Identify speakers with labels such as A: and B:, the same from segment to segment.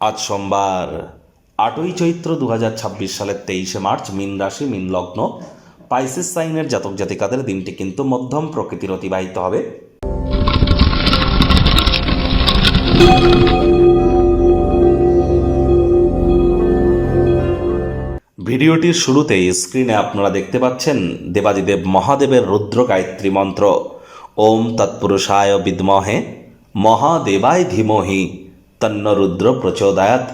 A: আজ সোমবার 8ই চৈত্র 2026 সালের 23শে মার্চ, মীন রাশি, মীন লগ্ন, পাইসেস সাইনের জাতক জাতিকাদের দিনটি কিন্তু মধ্যম প্রকৃতির অতিবাহিত হবে। ভিডিওটির শুরুতেই স্ক্রিনে আপনারা দেখতে পাচ্ছেন দেবাদিদেব মহাদেবের রুদ্র গায়ত্রী মন্ত্র, ওম তৎপুরুষায় বিদ্মহে মহাদেবায় ধীমহি তন্ন রুদ্র প্রচোদয়াৎ।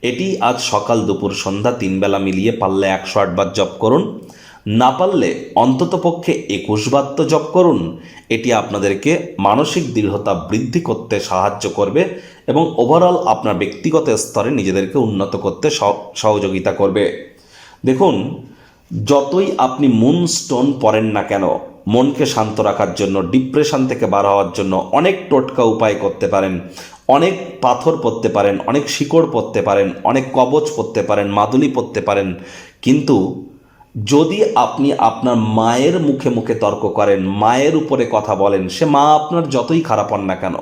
A: এটি আজ সকাল দুপুর সন্ধ্যা 3 বেলা মিলিয়ে পারলে 108 বার জপ করুন, না পারলে অন্ততপক্ষে 21 বার তো জপ করুন। এটি আপনাদেরকে মানসিক দৃঢ়তা বৃদ্ধি করতে সাহায্য করবে এবং ওভারঅল আপনার ব্যক্তিগত স্তরে নিজেদেরকে উন্নত করতে সহযোগিতা করবে। দেখুন, যতই আপনি মুন স্টোন পড়েন না কেন, মনকে শান্ত রাখার জন্য, ডিপ্রেশন থেকে বার হওয়ার জন্য অনেক টোটকা উপায় করতে পারেন। অনেক পাথর পরতে পারেন, অনেক শিকড় পরতে পারেন, অনেক কবচ পরতে পারেন, মাদুলি পরতে পারেন, কিন্তু যদি আপনি আপনার মায়ের মুখে মুখে তর্ক করেন, মায়ের উপরে কথা বলেন, সে মা আপনার যতই খারাপ হন না কেন,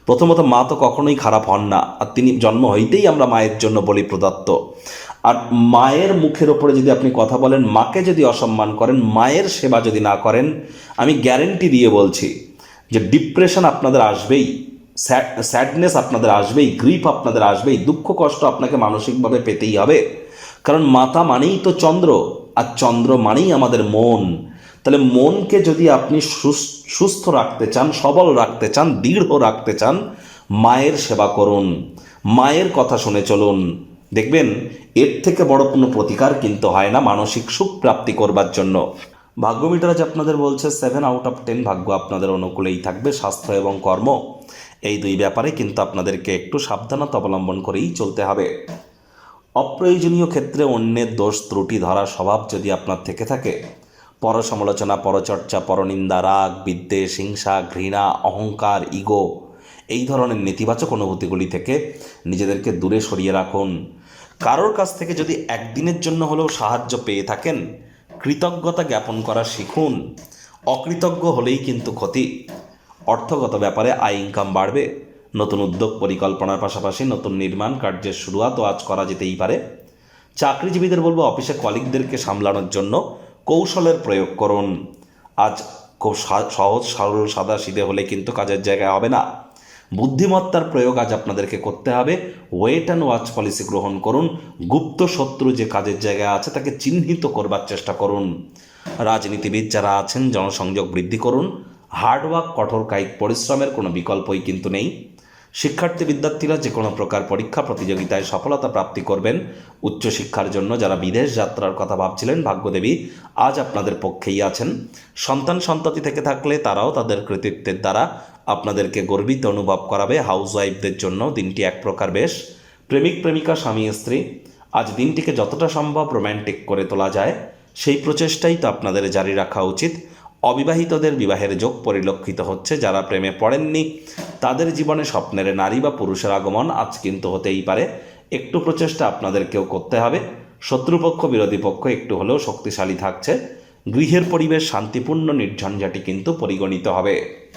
A: প্রথমত মা তো কখনোই খারাপ হন না, আর তিনি জন্ম হইতেই আমরা মায়ের জন্য বলি প্রদত্ত। আর মায়ের মুখের ওপরে যদি আপনি কথা বলেন, মাকে যদি অসম্মান করেন, মায়ের সেবা যদি না করেন, আমি গ্যারেন্টি দিয়ে বলছি যে ডিপ্রেশন আপনাদের আসবেই, স্যাডনেস আপনাদের আসবেই, গ্রিফ আপনাদের আসবেই, দুঃখ কষ্ট আপনাকে মানসিকভাবে পেতেই হবে। কারণ মাতা মানেই তো চন্দ্র, আর চন্দ্র মানেই আমাদের মন। তাহলে মনকে যদি আপনি সুস্থ রাখতে চান, সবল রাখতে চান, দৃঢ় রাখতে চান, মায়ের সেবা করুন, মায়ের কথা শুনে চলুন। দেখবেন এর থেকে বড় কোনো প্রতিকার কিন্তু হয় না মানসিক সুখ প্রাপ্তি করবার জন্য। ভাগ্য মিটার আজ আপনাদের বলছে 7 আউট অফ 10 ভাগ্য আপনাদের অনুকূলেই থাকবে। স্বাস্থ্য এবং কর্ম, এই দুই ব্যাপারে কিন্তু আপনাদেরকে একটু সাবধানতা অবলম্বন করেই চলতে হবে। অপ্রয়োজনীয় ক্ষেত্রে অন্যের দোষ ত্রুটি ধরার স্বভাব যদি আপনার থেকে থাকে, পরসমালোচনা, পরচর্চা, পরনিন্দা, রাগ, বিদ্বেষ, হিংসা, ঘৃণা, অহংকার, ইগো, এই ধরনের নেতিবাচক অনুভূতিগুলি থেকে নিজেদেরকে দূরে সরিয়ে রাখুন। কারোর কাছ থেকে যদি একদিনের জন্য হলেও সাহায্য পেয়ে থাকেন, কৃতজ্ঞতা জ্ঞাপন করা শিখুন। অকৃতজ্ঞ হলেই কিন্তু ক্ষতি। অর্থগত ব্যাপারে আয় ইনকাম বাড়বে। নতুন উদ্যোগ পরিকল্পনার পাশাপাশি নতুন নির্মাণ কার্যের শুরুয়াতও আজ করা যেতেই পারে। চাকরিজীবীদের বলবো, অফিসে কলিগদেরকে সামলানোর জন্য কৌশলের প্রয়োগ করুন। আজ খুব সহজ সরল সাদা সিধে হলে কিন্তু কাজের জায়গায় হবে না, বুদ্ধিমত্তার প্রয়োগ আজ আপনাদেরকে করতে হবে। ওয়েট অ্যান্ড ওয়াচ পলিসি গ্রহণ করুন। গুপ্ত শত্রু যে কাজের জায়গায় আছে তাকে চিহ্নিত করবার চেষ্টা করুন। রাজনীতিবিদ যারা আছেন, জনসংযোগ বৃদ্ধি করুন। হার্ডওয়ার্ক, কঠোর কায়িক পরিশ্রমের কোনো বিকল্পই কিন্তু নেই। শিক্ষার্থী বিদ্যার্থীরা যে কোনো প্রকার পরীক্ষা প্রতিযোগিতায় সফলতা প্রাপ্তি করবেন। উচ্চশিক্ষার জন্য যারা বিদেশ যাত্রার কথা ভাবছিলেন, ভাগ্যদেবী আজ আপনাদের পক্ষেই আছেন। সন্তান সন্ততি থেকে থাকলে তারাও তাদের কৃতিত্বের দ্বারা আপনাদেরকে গর্বিত অনুভব করাবে। হাউসওয়াইফদের জন্য দিনটি এক প্রকার বেশ। প্রেমিক প্রেমিকা, স্বামী স্ত্রী, আজ দিনটিকে যতটা সম্ভব রোম্যান্টিক করে তোলা যায় সেই প্রচেষ্টাই তো আপনাদের জারি রাখা উচিত। অবিবাহিতদের বিবাহের যোগ পরিলক্ষিত হচ্ছে। যারা প্রেমে পড়েননি তাদের জীবনে স্বপ্নের নারী বা পুরুষের আগমন আজ কিন্তু হতেই পারে। একটু প্রচেষ্টা আপনাদেরকেও করতে হবে। শত্রুপক্ষ, বিরোধী পক্ষ একটু হলেও শক্তিশালী থাকছে। গৃহের পরিবেশ শান্তিপূর্ণ, নির্ঝঞ্ঝাটি কিন্তু পরিগণিত হবে।